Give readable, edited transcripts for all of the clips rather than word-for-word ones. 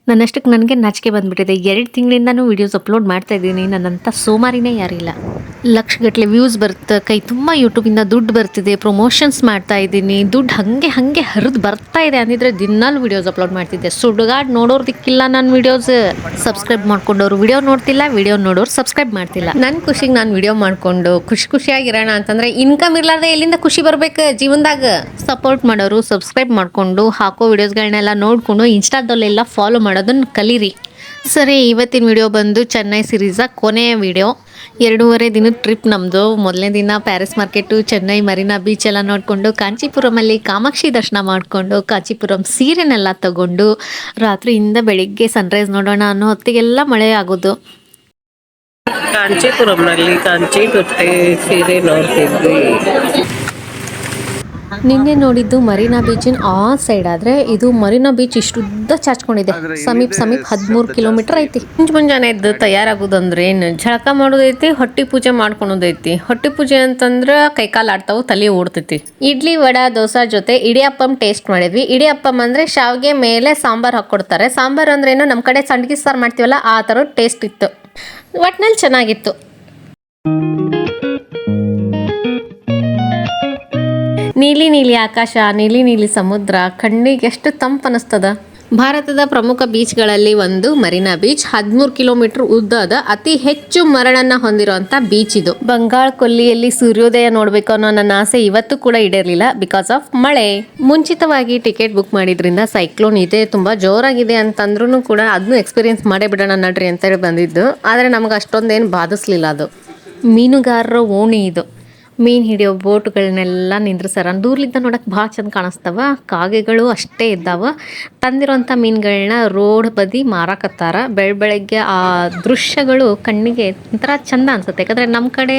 ನನ್ನಷ್ಟಕ್ಕೆ ನನಗೆ ನಾಚಿಕೆ ಬಂದುಬಿಟ್ಟಿದೆ. 2 ತಿಂಗಳಿಂದನೂ ವೀಡಿಯೋಸ್ ಅಪ್ಲೋಡ್ ಮಾಡ್ತಾ ಇದ್ದೀನಿ. ನನ್ನಂಥ ಸೋಮಾರಿನೇ ಯಾರಿಲ್ಲ. ಲಕ್ಷಗಟ್ಟಲೆ ವ್ಯೂಸ್ ಬರುತ್ತೆ, ಕೈ ತುಂಬ ಯೂಟ್ಯೂಬಿಂದ ದುಡ್ಡು ಬರ್ತಿದೆ, ಪ್ರಮೋಷನ್ಸ್ ಮಾಡ್ತಾ ಇದ್ದೀನಿ, ದುಡ್ಡು ಹಾಗೆ ಹರಿದು ಬರ್ತಾ ಇದೆ ಅಂದಿದ್ರೆ ದಿನಾಲು ವೀಡಿಯೋಸ್ ಅಪ್ಲೋಡ್ ಮಾಡ್ತಿದ್ದೆ. ಸುಡುಗಾಡು ನೋಡೋರು ದಿಕ್ಕಿಲ್ಲ ನನ್ನ ವೀಡಿಯೋಸ್. ಸಬ್ಸ್ಕ್ರೈಬ್ ಮಾಡ್ಕೊಂಡವ್ರು ವಿಡಿಯೋ ನೋಡ್ತಿಲ್ಲ, ವಿಡಿಯೋ ನೋಡೋರು ಸಬ್ಸ್ಕ್ರೈಬ್ ಮಾಡ್ತಿಲ್ಲ. ನನ್ನ ಖುಷಿಗೆ ನಾನು ವಿಡಿಯೋ ಮಾಡಿಕೊಂಡು ಖುಷಿಯಾಗಿರೋಣ ಅಂತಂದರೆ ಇನ್ಕಮ್ ಇರಲಾರ್ದೆ ಎಲ್ಲಿಂದ ಖುಷಿ ಬರ್ಬೇಕು ಜೀವನದಾಗ? ಸಪೋರ್ಟ್ ಮಾಡೋರು ಸಬ್ಸ್ಕ್ರೈಬ್ ಮಾಡಿಕೊಂಡು ಹಾಕೋ ವೀಡಿಯೋಸ್ಗಳನ್ನೆಲ್ಲ ನೋಡಿಕೊಂಡು ಇನ್ಸ್ಟಾದಲ್ಲೆಲ್ಲ ಫಾಲೋ ಮಾಡೋದನ್ನು ಕಲೀರಿ. ಸರಿ, ಇವತ್ತಿನ ವಿಡಿಯೋ ಬಂದು ಚೆನ್ನೈ ಸಿರೀಸ ಕೊನೆಯ ವಿಡಿಯೋ. 2.5 ದಿನದ ಟ್ರಿಪ್ ನಮ್ಮದು. ಮೊದಲನೇ ದಿನ Paris market, Chennai Marina beach ಎಲ್ಲ ನೋಡಿಕೊಂಡು, ಕಾಂಚೀಪುರಮಲ್ಲಿ ಕಾಮಾಕ್ಷಿ ದರ್ಶನ ಮಾಡಿಕೊಂಡು, ಕಾಂಚೀಪುರಂ ಸೀರೆನೆಲ್ಲ ತಗೊಂಡು, ರಾತ್ರಿಯಿಂದ ಬೆಳಿಗ್ಗೆ ಸನ್ರೈಸ್ ನೋಡೋಣ ಅನ್ನೋ ಹೊತ್ತಿಗೆಲ್ಲ ಮಳೆ ಆಗೋದು. ಕಾಂಚೀಪುರಂನಲ್ಲಿ ಕಾಂಚಿ ಬಟ್ಟೆ ಸೀರೆ ನೋಡ್ತಿದ್ವಿ. ನಿನ್ನೆ ನೋಡಿದ್ದು ಮರೀನಾ ಬೀಚಿನ ಆ ಸೈಡ್, ಆದರೆ ಇದು ಮರೀನಾ ಬೀಚ್ ಇಷ್ಟುದ್ದ ಚಾಚ್ಕೊಂಡಿದೆ. ಸಮೀಪ 13 ಕಿಲೋಮೀಟರ್ ಐತಿ. ಮುಂಜಾನೆ ಎದ್ದು ತಯಾರಾಗೋದಂದ್ರೆ ಏನು, ಜಳಕ ಮಾಡೋದೈತಿ, ಹೊಟ್ಟಿ ಪೂಜೆ ಮಾಡ್ಕೊಳೋದೈತಿ. ಹೊಟ್ಟಿ ಪೂಜೆ ಅಂತಂದ್ರೆ ಕೈಕಾಲು ಆಡ್ತಾವು, ತಲೆ ಓಡ್ತೈತಿ. ಇಡ್ಲಿ ವಡಾ ದೋಸೆ ಜೊತೆ ಇಡಿಯಪ್ಪಂ ಟೇಸ್ಟ್ ಮಾಡಿದ್ವಿ. ಇಡಿಯಪ್ಪಂ ಅಂದರೆ ಶಾವಿಗೆ ಮೇಲೆ ಸಾಂಬಾರು ಹಾಕ್ಕೊಡ್ತಾರೆ. ಸಾಂಬಾರು ಅಂದ್ರೇನು, ನಮ್ಮ ಕಡೆ ಸಂಡ್ಗಿ ಸಾರು ಮಾಡ್ತೀವಲ್ಲ ಆ ಥರ ಟೇಸ್ಟ್ ಇತ್ತು. ಒಟ್ನಲ್ಲಿ ಚೆನ್ನಾಗಿತ್ತು. ನೀಲಿ ಆಕಾಶ, ನೀಲಿ ಸಮುದ್ರ, ಕಣ್ಣಿಗೆ ಎಷ್ಟು ತಂಪು ಅನಿಸ್ತದ. ಭಾರತದ ಪ್ರಮುಖ ಬೀಚ್ಗಳಲ್ಲಿ ಒಂದು ಮರೀನಾ ಬೀಚ್. 13 ಕಿಲೋಮೀಟರ್ ಉದ್ದದ ಅತಿ ಹೆಚ್ಚು ಮರಳನ್ನ ಹೊಂದಿರುವಂತ ಬೀಚ್ ಇದು. ಬಂಗಾಳ ಕೊಲ್ಲಿಯಲ್ಲಿ ಸೂರ್ಯೋದಯ ನೋಡ್ಬೇಕು ಅನ್ನೋ ನನ್ನ ಆಸೆ ಇವತ್ತು ಕೂಡ ಈಡೇರಲಿಲ್ಲ, ಬಿಕಾಸ್ ಆಫ್ ಮಳೆ. ಮುಂಚಿತವಾಗಿ ಟಿಕೆಟ್ ಬುಕ್ ಮಾಡಿದ್ರಿಂದ ಸೈಕ್ಲೋನ್ ಇದೆ, ತುಂಬಾ ಜೋರಾಗಿದೆ ಅಂತಂದ್ರೂ ಕೂಡ ಅದನ್ನು ಎಕ್ಸ್ಪೀರಿಯನ್ಸ್ ಮಾಡೇ ಬಿಡೋಣ ನಡ್ರಿ ಅಂತೇಳಿ ಬಂದಿದ್ದು. ಆದರೆ ನಮಗೆ ಅಷ್ಟೊಂದೇನು ಬಾಧಿಸ್ಲಿಲ್ಲ. ಅದು ಮೀನುಗಾರರ ಓಣಿ ಇದು. ಮೀನು ಹಿಡಿಯೋ ಬೋಟ್ಗಳನ್ನೆಲ್ಲ ನಿಂದ್ರಿಸ್ಯಾರ. ದೂರ್ಲಿದ್ದ ನೋಡಕ್ಕೆ ಭಾಳ ಚಂದ ಕಾಣಿಸ್ತವ. ಕಾಗೆಗಳು ಅಷ್ಟೇ ಇದ್ದಾವೆ. ತಂದಿರೋಂಥ ಮೀನುಗಳನ್ನ ರೋಡ್ ಬದಿ ಮಾರಾಕತ್ತಾರ. ಬೆಳಗ್ಗೆ ಆ ದೃಶ್ಯಗಳು ಕಣ್ಣಿಗೆ ಒಂಥರ ಚಂದ ಅನ್ಸುತ್ತೆ. ಯಾಕಂದರೆ ನಮ್ಮ ಕಡೆ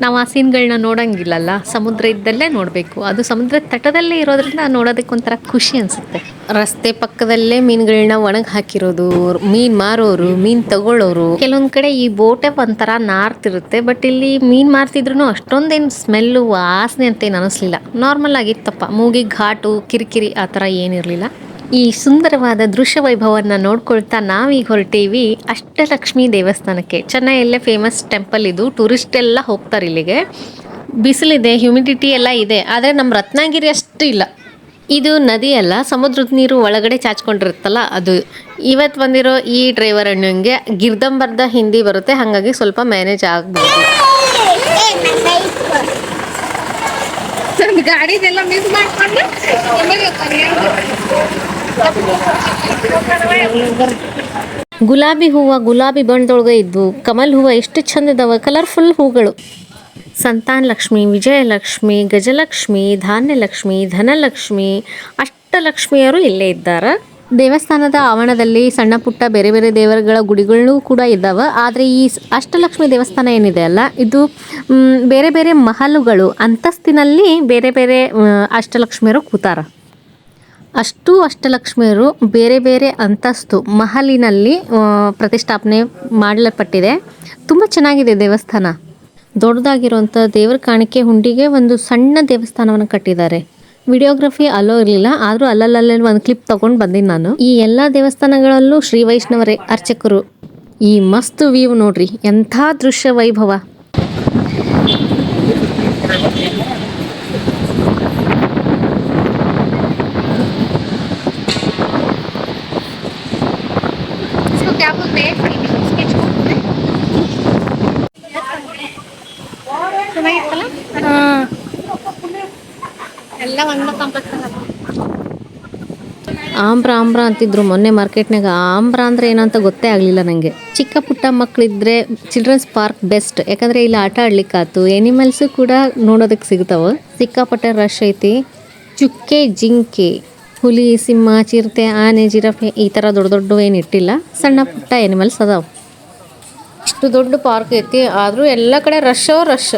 ನಾವು ಆ ಸೀನ್ಗಳನ್ನ ನೋಡೋಂಗಿಲ್ಲಲ್ಲ, ಸಮುದ್ರ ಇದ್ದಲ್ಲೇ ನೋಡಬೇಕು. ಅದು ಸಮುದ್ರ ತಟದಲ್ಲೇ ಇರೋದ್ರಿಂದ ನೋಡೋದಕ್ಕೆ ಒಂಥರ ಖುಷಿ ಅನಿಸುತ್ತೆ. ರಸ್ತೆ ಪಕ್ಕದಲ್ಲೇ ಮೀನುಗಳನ್ನ ಒಣಗಿ ಹಾಕಿರೋದು, ಮೀನು ಮಾರೋರು, ಮೀನು ತಗೊಳ್ಳೋರು. ಕೆಲವೊಂದು ಕಡೆ ಈ ಬೋಟೇ ಒಂಥರ ನಾರ್ತಿರುತ್ತೆ. ಬಟ್ ಇಲ್ಲಿ ಮೀನು ಮಾರ್ತಿದ್ರು ಅಷ್ಟೊಂದೇನು ಸ್ಮೆಲ್ಲು ವಾಸನೆ ಅಂತ ಏನು ಅನಿಸ್ಲಿಲ್ಲ. ನಾರ್ಮಲ್ ಆಗಿತ್ತಪ್ಪ. ಮೂಗಿಗೆ ಘಾಟು ಕಿರಿಕಿರಿ ಆ ಥರ ಏನಿರಲಿಲ್ಲ. ಈ ಸುಂದರವಾದ ದೃಶ್ಯ ವೈಭವವನ್ನು ನೋಡ್ಕೊಳ್ತಾ ನಾವೀಗ ಹೊರಟೀವಿ ಅಷ್ಟಲಕ್ಷ್ಮಿ ದೇವಸ್ಥಾನಕ್ಕೆ. ಚೆನ್ನೈಯಲ್ಲೇ ಫೇಮಸ್ ಟೆಂಪಲ್ ಇದು. ಟೂರಿಸ್ಟ್ ಎಲ್ಲ ಹೋಗ್ತಾರೆ ಇಲ್ಲಿಗೆ. ಬಿಸಿಲಿದೆ, ಹ್ಯುಮಿಡಿಟಿ ಎಲ್ಲ ಇದೆ, ಆದರೆ ನಮ್ಮ ರತ್ನಗಿರಿ ಅಷ್ಟು ಇಲ್ಲ. ಇದು ನದಿ ಅಲ್ಲ, ಸಮುದ್ರದ ನೀರು ಒಳಗಡೆ ಚಾಚ್ಕೊಂಡಿರುತ್ತಲ್ಲ ಅದು. ಇವತ್ತು ಬಂದಿರೋ ಈ ಡ್ರೈವರ್ ಅಣ್ಣಂಗೆ ಗಿರ್ದಂಬರ್ದ ಹಿಂದಿ ಬರುತ್ತೆ, ಹಾಗಾಗಿ ಸ್ವಲ್ಪ ಮ್ಯಾನೇಜ್ ಆಗ್ಬೋದು. ಗಾಡಿದೆಲ್ಲ ಮಿಸ್ ಮಾಡ್ಕೊಂಡು ಗುಲಾಬಿ ಬಣ್ಣದೊಳಗೆ ಇದ್ವು. ಕಮಲ್ ಹೂವು ಎಷ್ಟು ಚಂದ ಇದಾವೆ, ಕಲರ್ಫುಲ್ ಹೂಗಳು. ಸಂತಾನ ಲಕ್ಷ್ಮಿ, ವಿಜಯಲಕ್ಷ್ಮಿ, ಗಜಲಕ್ಷ್ಮಿ, ಧಾನ್ಯಲಕ್ಷ್ಮಿ, ಧನಲಕ್ಷ್ಮಿ, ಅಷ್ಟಲಕ್ಷ್ಮಿಯರು ಇಲ್ಲೇ ಇದ್ದಾರೆ. ದೇವಸ್ಥಾನದ ಆವರಣದಲ್ಲಿ ಸಣ್ಣ ಪುಟ್ಟ ಬೇರೆ ಬೇರೆ ದೇವರುಗಳ ಗುಡಿಗಳೂ ಕೂಡ ಇದ್ದಾವೆ. ಆದರೆ ಈ ಅಷ್ಟಲಕ್ಷ್ಮಿ ದೇವಸ್ಥಾನ ಏನಿದೆ ಅಲ್ಲ, ಇದು ಬೇರೆ ಬೇರೆ ಮಹಲುಗಳು, ಅಂತಸ್ತಿನಲ್ಲಿ ಬೇರೆ ಬೇರೆ ಅಷ್ಟಲಕ್ಷ್ಮಿಯರು ಕೂತಾರ. ಅಷ್ಟಲಕ್ಷ್ಮಿಯರು ಬೇರೆ ಬೇರೆ ಅಂತಸ್ತು ಮಹಲಿನಲ್ಲಿ ಪ್ರತಿಷ್ಠಾಪನೆ ಮಾಡಲ್ಪಟ್ಟಿದೆ. ತುಂಬ ಚೆನ್ನಾಗಿದೆ ದೇವಸ್ಥಾನ. ದೊಡ್ಡದಾಗಿರುವಂಥ ದೇವರ ಕಾಣಿಕೆ ಹುಂಡಿಗೆ ಒಂದು ಸಣ್ಣ ದೇವಸ್ಥಾನವನ್ನು ಕಟ್ಟಿದ್ದಾರೆ. ವಿಡಿಯೋಗ್ರಫಿ ಅಲೋ ಇರಲಿಲ್ಲ, ಆದರೂ ಅಲ್ಲಲ್ಲೇ ಒಂದು ಕ್ಲಿಪ್ ತೊಗೊಂಡು ಬಂದೀನಿ ನಾನು. ಈ ಎಲ್ಲ ದೇವಸ್ಥಾನಗಳಲ್ಲೂ ಶ್ರೀ ವೈಷ್ಣವರೇ ಅರ್ಚಕರು. ಈ ಮಸ್ತ್ ವ್ಯೂ ನೋಡ್ರಿ, ಎಂಥ ದೃಶ್ಯ ವೈಭವ. ಆಂಬ್ರ ಅಂತಿದ್ರು ಮೊನ್ನೆ ಮಾರ್ಕೆಟ್ನಾಗ. ಆಂಬ್ರ ಅಂದ್ರೆ ಏನಂತ ಗೊತ್ತೇ ಆಗಲಿಲ್ಲ ನನಗೆ. ಚಿಕ್ಕ ಪುಟ್ಟ ಮಕ್ಕಳಿದ್ರೆ ಚಿಲ್ಡ್ರನ್ಸ್ ಪಾರ್ಕ್ ಬೆಸ್ಟ್, ಯಾಕಂದರೆ ಇಲ್ಲಿ ಆಟ ಆಡ್ಲಿಕ್ಕಾಯ್ತು, ಎನಿಮಲ್ಸು ಕೂಡ ನೋಡೋದಕ್ಕೆ ಸಿಗ್ತಾವೆ. ಸಿಕ್ಕಾಪಟ್ಟೆ ರಶ್ ಐತಿ. ಚುಕ್ಕೆ, ಜಿಂಕೆ, ಹುಲಿ, ಸಿಂಹ, ಚಿರತೆ, ಆನೆ, ಜಿರಾಫೆ ಈ ಥರ ದೊಡ್ಡ ಏನು ಇಟ್ಟಿಲ್ಲ. ಸಣ್ಣ ಪುಟ್ಟ ಎನಿಮಲ್ಸ್ ಅದಾವೆ. ಇಷ್ಟು ದೊಡ್ಡ ಪಾರ್ಕ್ ಐತಿ, ಆದರೂ ಎಲ್ಲ ಕಡೆ ರಶ್.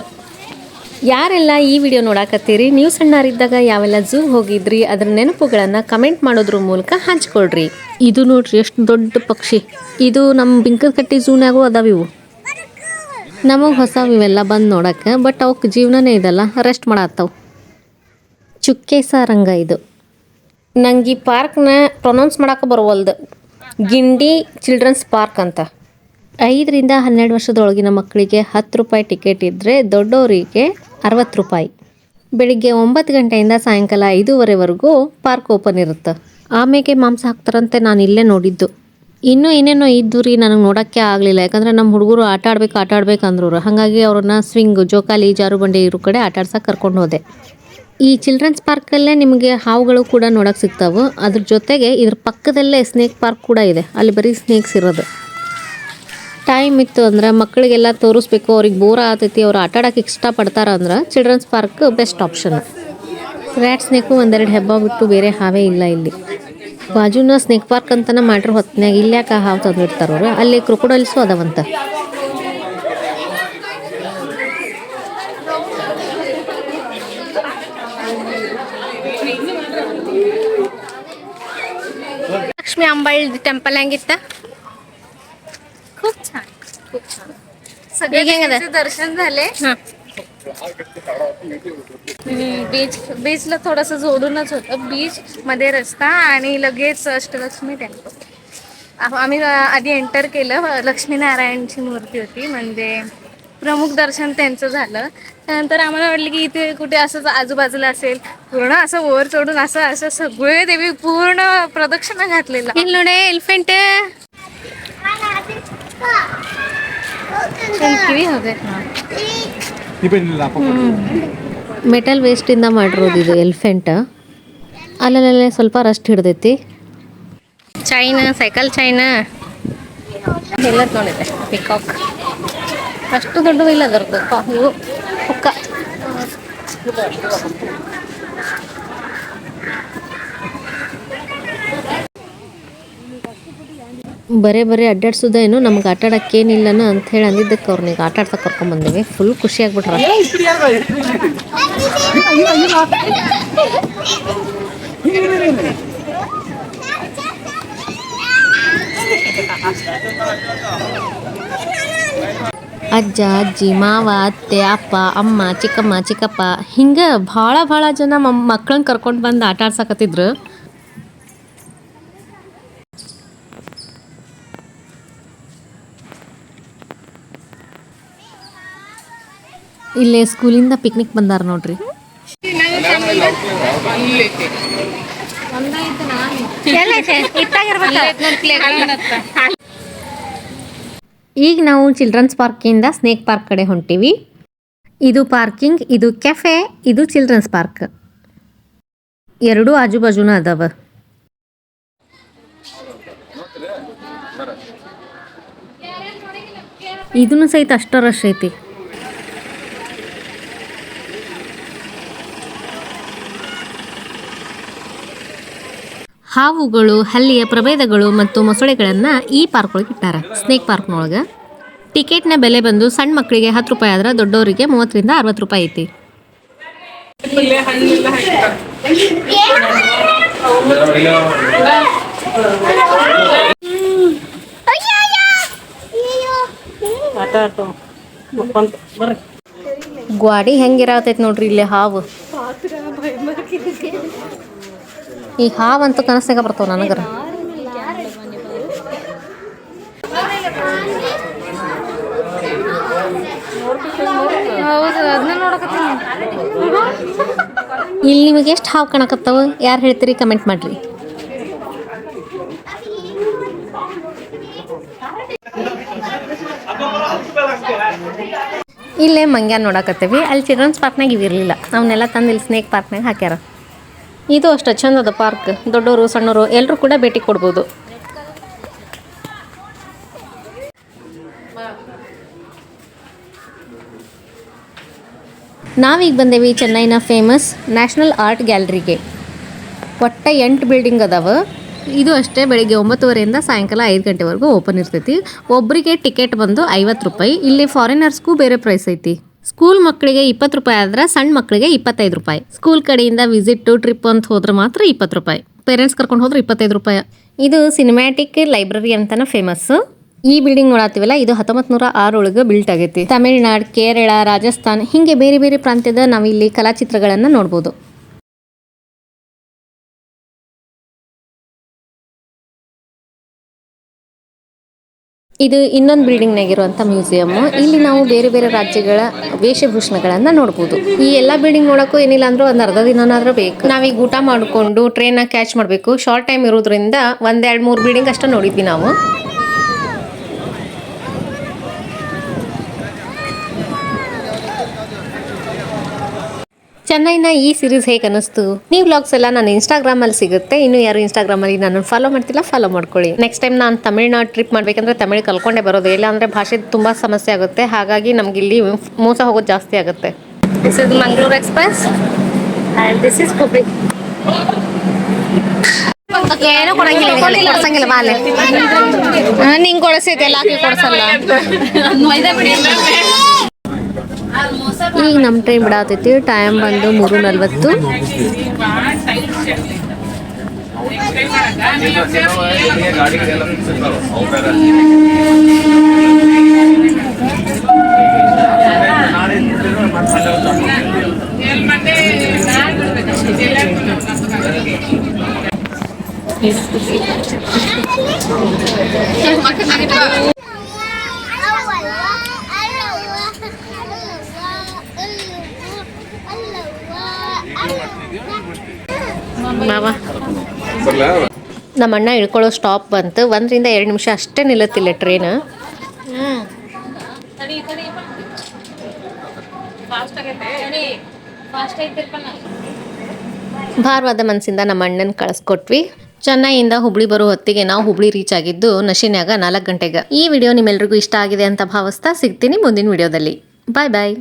ಯಾರೆಲ್ಲ ಈ ವಿಡಿಯೋ ನೋಡಾಕತ್ತೀರಿ, ನೀವು ಸಣ್ಣರಿದ್ದಾಗ ಯಾವೆಲ್ಲ ಝೂ ಹೋಗಿದ್ರಿ, ಅದರ ನೆನಪುಗಳನ್ನು ಕಮೆಂಟ್ ಮಾಡೋದ್ರ ಮೂಲಕ ಹಂಚ್ಕೊಳ್ರಿ. ಇದು ನೋಡ್ರಿ ಎಷ್ಟು ದೊಡ್ಡ ಪಕ್ಷಿ. ಇದು ನಮ್ಮ ಬಿಂಕದಕಟ್ಟಿ ಝೂನಾಗೂ ಅದಾವ ಇವು. ನಮಗೆ ಹೊಸ ಇವೆಲ್ಲ ಬಂದು ನೋಡೋಕ್ಕೆ, ಬಟ್ ಅವಕ್ಕೆ ಜೀವನನೇ ಇದಲ್ಲ, ರೆಸ್ಟ್ ಮಾಡತ್ತವು. ಚುಕ್ಕೆ ಸಾರಂಗ ಇದು. ನಂಗೆ ಈ ಪಾರ್ಕ್ನ ಪ್ರೊನೌನ್ಸ್ ಮಾಡೋಕೆ ಬರವಲ್ದು. ಗಿಂಡಿ ಚಿಲ್ಡ್ರನ್ಸ್ ಪಾರ್ಕ್ ಅಂತ. 5ರಿಂದ 12 ವರ್ಷದೊಳಗಿನ ಮಕ್ಕಳಿಗೆ 10 ರೂಪಾಯಿ ಟಿಕೆಟ್ ಇದ್ದರೆ ದೊಡ್ಡವರಿಗೆ 60 ರೂಪಾಯಿ. ಬೆಳಿಗ್ಗೆ 9 ಗಂಟೆಯಿಂದ ಸಾಯಂಕಾಲ 5:30ವರೆಗೂ ಪಾರ್ಕ್ ಓಪನ್ ಇರುತ್ತೆ. ಆಮೇಲೆ ಮಾಂಸ ಹಾಕ್ತಾರಂತೆ, ನಾನು ಇಲ್ಲೇ ನೋಡಿದ್ದು. ಇನ್ನೂ ಏನೇನೋ ಇದ್ದು ರೀ, ನನಗೆ ನೋಡೋಕ್ಕೆ ಆಗಲಿಲ್ಲ. ಯಾಕಂದರೆ ನಮ್ಮ ಹುಡುಗರು ಆಟ ಆಡ್ಬೇಕು ಅಂದ್ರು. ಹಾಗಾಗಿ ಅವ್ರನ್ನ ಸ್ವಿಂಗ್, ಜೋಕಾಲಿ, ಜಾರುಬಂಡಿ ಇರೋ ಕಡೆ ಆಟ ಆಡ್ಸಕ್ಕೆ ಕರ್ಕೊಂಡು ಹೋದೆ. ಈ ಚಿಲ್ಡ್ರನ್ಸ್ ಪಾರ್ಕಲ್ಲೇ ನಿಮಗೆ ಹಾವುಗಳು ಕೂಡ ನೋಡೋಕೆ ಸಿಗ್ತಾವೆ. ಅದ್ರ ಜೊತೆಗೆ ಇದ್ರ ಪಕ್ಕದಲ್ಲೇ ಸ್ನೇಕ್ ಪಾರ್ಕ್ ಕೂಡ ಇದೆ. ಅಲ್ಲಿ ಬರೀ ಸ್ನೇಕ್ಸ್ ಇರೋದು. ಟೈಮ್ ಇತ್ತು ಅಂದ್ರೆ ಮಕ್ಕಳಿಗೆಲ್ಲ ತೋರಿಸ್ಬೇಕು, ಅವ್ರಿಗೆ ಬೋರ್ ಆಗ್ತೈತಿ, ಅವ್ರು ಆಟ ಆಡೋಕೆ ಇಷ್ಟಪಡ್ತಾರ ಅಂದ್ರೆ children's park best option. Rat snake ಒಂದೆರಡು ಹೆಬ್ಬ ಬಿಟ್ಟು ಬೇರೆ ಹಾವೇ ಇಲ್ಲ ಇಲ್ಲಿ. ಬಾಜುನ ಸ್ನೇಕ್ ಪಾರ್ಕ್ ಅಂತನ ಮಾಡ್ರ ಹೊತ್ನ್ಯಾಗ ಇಲ್ಯಾಕೆ ಹಾವು ತಂದಿರ್ತಾರವ್ರು. ಅಲ್ಲಿ ಕ್ರೊಕೊಡೈಲ್ಸು ಅದಾವಂತ. लक्ष्मी अंबाळी टेम्पल ಹೆಂಗಿತ್ತ? खूप छान, खूप छान. सगळे देवीचे दर्शन झाले. बीचला थोडंसं जोडूनच होतं. बीच मध्ये रस्ता आणि लगेच अष्टलक्ष्मी टेम्पल. आम्ही आधी एंटर केलं. लक्ष्मीनारायणची मूर्ती होती, म्हणजे प्रमुख दर्शन त्यांचं झालं. त्यानंतर आम्हाला वाटलं की इथे कुठे असं आजूबाजूला असेल. पूर्ण असं वर चढून असं सगळे देवी पूर्ण प्रदक्षिणा घातलेला. ಇಲ್ಲಿ ನೋಡಿ ಎಲಿಫೆಂಟ್. ಕಿವಿ ಹೋದೆ. ಮೆಟಲ್ ವೇಸ್ಟಿಂದ ಮಾಡಿರೋದು ಇದು ಎಲಿಫೆಂಟ್. ಅಲ್ಲಲ್ಲೇ ಸ್ವಲ್ಪ ರಸ್ಟ್ ಹಿಡ್ದೈತಿ. ಚೈನಾ, ಸೈಕಲ್ ಚೈನಾ ಎಲ್ಲ ನೋಡಿದೆ. ಪಿಕಾಕ್ ಅಷ್ಟು ದೊಡ್ಡದು ಇಲ್ಲ ಅದರದ್ದು. ಇವು ಪುಕ್ಕ. ಬರೇ ಅಡ್ಡಾಡ್ಸೋದೇನು, ನಮ್ಗೆ ಆಟ ಆಡೋಕ್ಕೇನಿಲ್ಲನ ಅಂತ ಹೇಳಿ ಅಂದಿದ್ದಕ್ಕೆ ಅವ್ರನ್ನೀಗ ಆಟ ಆಡ್ಸಕ್ಕೆ ಕರ್ಕೊಂಬಂದಿವಿ. ಫುಲ್ ಖುಷಿಯಾಗ್ಬಿಟ್ರ. ಅಜ್ಜ, ಅಜ್ಜಿ, ಮಾವ, ಅತ್ತೆ, ಅಪ್ಪ, ಅಮ್ಮ, ಚಿಕ್ಕಮ್ಮ, ಚಿಕ್ಕಪ್ಪ ಹಿಂಗೆ ಭಾಳ ಜನ ಮಕ್ಕಳನ್ನ ಕರ್ಕೊಂಡು ಬಂದು ಆಟ ಆಡ್ಸಕತ್ತಿದ್ರು. ಇಲ್ಲೇ ಸ್ಕೂಲಿಂದ ಪಿಕ್ನಿಕ್ ಬಂದಾರ ನೋಡ್ರಿ. ಈಗ ನಾವು ಚಿಲ್ಡ್ರನ್ಸ್ ಪಾರ್ಕಿಂದ ಸ್ನೇಕ್ ಪಾರ್ಕ್ ಕಡೆ ಹೊಂಟೀವಿ. ಇದು ಪಾರ್ಕಿಂಗ್, ಇದು ಕೆಫೆ, ಇದು ಚಿಲ್ಡ್ರನ್ಸ್ ಪಾರ್ಕ್. ಎರಡೂ ಆಜು ಬಾಜುನ ಅದಾವ. ಇದನ್ನು ಸಹಿತ ಅಷ್ಟ ರಶ್ ಐತಿ. ಹಾವುಗಳು, ಹಲ್ಲಿಯ ಪ್ರಭೇದಗಳು ಮತ್ತು ಮೊಸಳೆಗಳನ್ನು ಈ ಪಾರ್ಕ್ ಒಳಗೆ ಇಟ್ಟಾರ. ಸ್ನೇಕ್ ಪಾರ್ಕ್ನೊಳಗೆ ಟಿಕೆಟ್ನ ಬೆಲೆ ಬಂದು ಸಣ್ಣ ಮಕ್ಕಳಿಗೆ 10 ರೂಪಾಯಿ ಆದ್ರೆ ದೊಡ್ಡವರಿಗೆ 30ರಿಂದ 60 ರೂಪಾಯಿ ಐತಿ. ಗ್ವಾಡಿ ಹೆಂಗಿರತೈತಿ ನೋಡ್ರಿ ಇಲ್ಲಿ ಹಾವು. ಈ ಹಾವಂತೂ ಕನಸಾಗ ಬರ್ತಾವ ನನಗರ. ಇಲ್ಲಿ ನಿಮಗೆ ಎಷ್ಟು ಹಾವು ಕಾಣಕತ್ತಾವ? ಯಾರು ಹೇಳ್ತೀರಿ? ಕಮೆಂಟ್ ಮಾಡ್ರಿ. ಇಲ್ಲೇ ಮಂಗ್ಯ ನೋಡಕತ್ತೀವಿ. ಅಲ್ಲಿ ಚಿಲ್ಡ್ರನ್ಸ್ ಪಾರ್ಕ್ನಾಗ ಇವಿರಲಿಲ್ಲ. ಅವನ್ನೆಲ್ಲ ತಂದು ಇಲ್ಲಿ ಸ್ನೇಕ್ ಪಾರ್ಕ್ನಾಗ ಹಾಕ್ಯಾರ. ಇದು ಅಷ್ಟು ಚಂದದ ಪಾರ್ಕ್. ದೊಡ್ಡವರು ಸಣ್ಣವರು ಎಲ್ಲರೂ ಕೂಡ ಭೇಟಿ ಕೊಡ್ಬೋದು. ನಾವೀಗ ಬಂದೇವಿ ಚೆನ್ನೈನ ಫೇಮಸ್ ನ್ಯಾಷನಲ್ ಆರ್ಟ್ ಗ್ಯಾಲರಿಗೆ. ಒಟ್ಟು 8 ಬಿಲ್ಡಿಂಗ್ ಅದಾವ. ಇದು ಅಷ್ಟೇ, ಬೆಳಿಗ್ಗೆ 9:30ರಿಂದ ಸಾಯಂಕಾಲ 5 ಗಂಟೆವರೆಗೂ ಓಪನ್ ಇರ್ತೈತಿ. ಒಬ್ಬರಿಗೆ ಟಿಕೆಟ್ ಬಂದು 50 ರೂಪಾಯಿ. ಇಲ್ಲಿ ಫಾರಿನರ್ಸ್ಗೂ ಬೇರೆ ಪ್ರೈಸ್ ಐತಿ. ಸ್ಕೂಲ್ ಮಕ್ಕಳಿಗೆ 20 ರೂಪಾಯಿ ಆದ್ರೆ ಸಣ್ಣ ಮಕ್ಕಳಿಗೆ 25 ರೂಪಾಯಿ. ಸ್ಕೂಲ್ ಕಡೆಯಿಂದ ವಿಸಿಟ್ ಟ್ರಿಪ್ ಅಂತ ಹೋದ್ರೆ ಮಾತ್ರ 20 ರೂಪಾಯಿ. ಪೇರೆಂಟ್ಸ್ ಕರ್ಕೊಂಡು ಹೋದ್ರೆ 25 ರೂಪಾಯಿ. ಇದು ಸಿನಿಮ್ಯಾಟಿಕ್ ಲೈಬ್ರರಿ ಅಂತಾನೆ ಫೇಮಸ್. ಈ ಬಿಲ್ಡಿಂಗ್ ನೋಡತ್ತೀವಲ್ಲ, ಇದು 1906 ಒಳಗೆ ಬಿಲ್ಟ್ ಆಗೈತಿ. ತಮಿಳ್ನಾಡು, ಕೇರಳ, ರಾಜಸ್ಥಾನ್ ಹಿಂಗೆ ಬೇರೆ ಬೇರೆ ಪ್ರಾಂತ್ಯದ ನಾವಿಲ್ಲಿ ಕಲಾಚಿತ್ರಗಳನ್ನು ನೋಡ್ಬೋದು. ಇದು ಇನ್ನೊಂದು ಬಿಲ್ಡಿಂಗ್ನಾಗಿರುವಂಥ ಮ್ಯೂಸಿಯಮ್. ಇಲ್ಲಿ ನಾವು ಬೇರೆ ಬೇರೆ ರಾಜ್ಯಗಳ ವೇಷಭೂಷಣಗಳನ್ನು ನೋಡ್ಬೋದು. ಈ ಎಲ್ಲ ಬಿಲ್ಡಿಂಗ್ ನೋಡೋಕ್ಕೂ ಏನಿಲ್ಲ ಅಂದ್ರೂ ಒಂದು ಅರ್ಧ ದಿನನಾದ್ರೂ ಬೇಕು. ನಾವೀಗ ಊಟ ಮಾಡಿಕೊಂಡು ಟ್ರೈನ ಕ್ಯಾಚ್ ಮಾಡಬೇಕು. ಶಾರ್ಟ್ ಟೈಮ್ ಇರೋದ್ರಿಂದ 1-2-3 ಬಿಲ್ಡಿಂಗ್ ಅಷ್ಟೇ ನೋಡಿದ್ವಿ ನಾವು. ಚೆನ್ನೈನ ಈ ಸೀರೀಸ್ ಹೇಗೆ ಅನ್ನಿಸ್ತು? ನೀವು ವ್ಲಾಗ್ಸ್ ಎಲ್ಲ ನಾನು ಇನ್ಸ್ಟಾಗ್ರಾಮಲ್ಲಿ ಸಿಗುತ್ತೆ. ಇನ್ನು ಯಾರು ಇನ್ಸ್ಟಾಗ್ರಾಮಲ್ಲಿ ನಾನು ಫಾಲೋ ಮಾಡ್ತಿಲ್ಲ, ಫಾಲೋ ಮಾಡ್ಕೊಳ್ಳಿ. ನೆಕ್ಸ್ಟ್ ಟೈಮ್ ನಾನು ತಮಿಳ್ನಾಡು ಟ್ರಿಪ್ ಮಾಡಬೇಕಂದ್ರೆ ತಮಿಳು ಕಲ್ಕೊಂಡೇ ಬರೋದು. ಇಲ್ಲ ಅಂದರೆ ಭಾಷೆ ತುಂಬ ಸಮಸ್ಯೆ ಆಗುತ್ತೆ. ಹಾಗಾಗಿ ನಮ್ಗೆ ಇಲ್ಲಿ ಮೋಸ ಹೋಗೋದು ಜಾಸ್ತಿ ಆಗುತ್ತೆ. This is Mangaluru express and this is Hubli. ಏನೋ ಕೊಡಂಗಿಲ್ಲ ಬಾಲೆ ನಿಂಗೆ ಕೊಡಿಸೈತೆ ಎಲ್ಲ ಹಾಕಿ ಕೊಡಿಸಲ್ಲ. ಈಗ ನಮ್ಮ ಟ್ರೈನ್ ಬಿಡಾತೈತಿ. ಟೈಮ್ ಬಂದು 3:40. ನಮ್ಮ ಅಣ್ಣ ಇಳ್ಕೊಳ್ಳೋ ಸ್ಟಾಪ್ ಬಂತು. 1-2 ನಿಮಿಷ ಅಷ್ಟೇ ನಿಲ್ಲುತ್ತಿಲ್ಲ ಟ್ರೈನ್. ಭಾರವಾದ ಮನಸ್ಸಿಂದ ನಮ್ಮ ಅಣ್ಣನ ಕಳಿಸ್ಕೊಟ್ವಿ. ಚೆನ್ನೈಯಿಂದ ಹುಬ್ಳಿ ಬರೋ ಹೊತ್ತಿಗೆ ನಾವು ಹುಬ್ಳಿ ರೀಚ್ ಆಗಿದ್ದು ನಶಿನ್ಯಾಗ 4 ಗಂಟೆಗೆ. ಈ ವಿಡಿಯೋ ನಿಮ್ಮೆಲ್ರಿಗೂ ಇಷ್ಟ ಆಗಿದೆ ಅಂತ ಭಾವಿಸ್ತಾ ಸಿಗ್ತೀನಿ ಮುಂದಿನ ವಿಡಿಯೋದಲ್ಲಿ. ಬಾಯ್ ಬಾಯ್.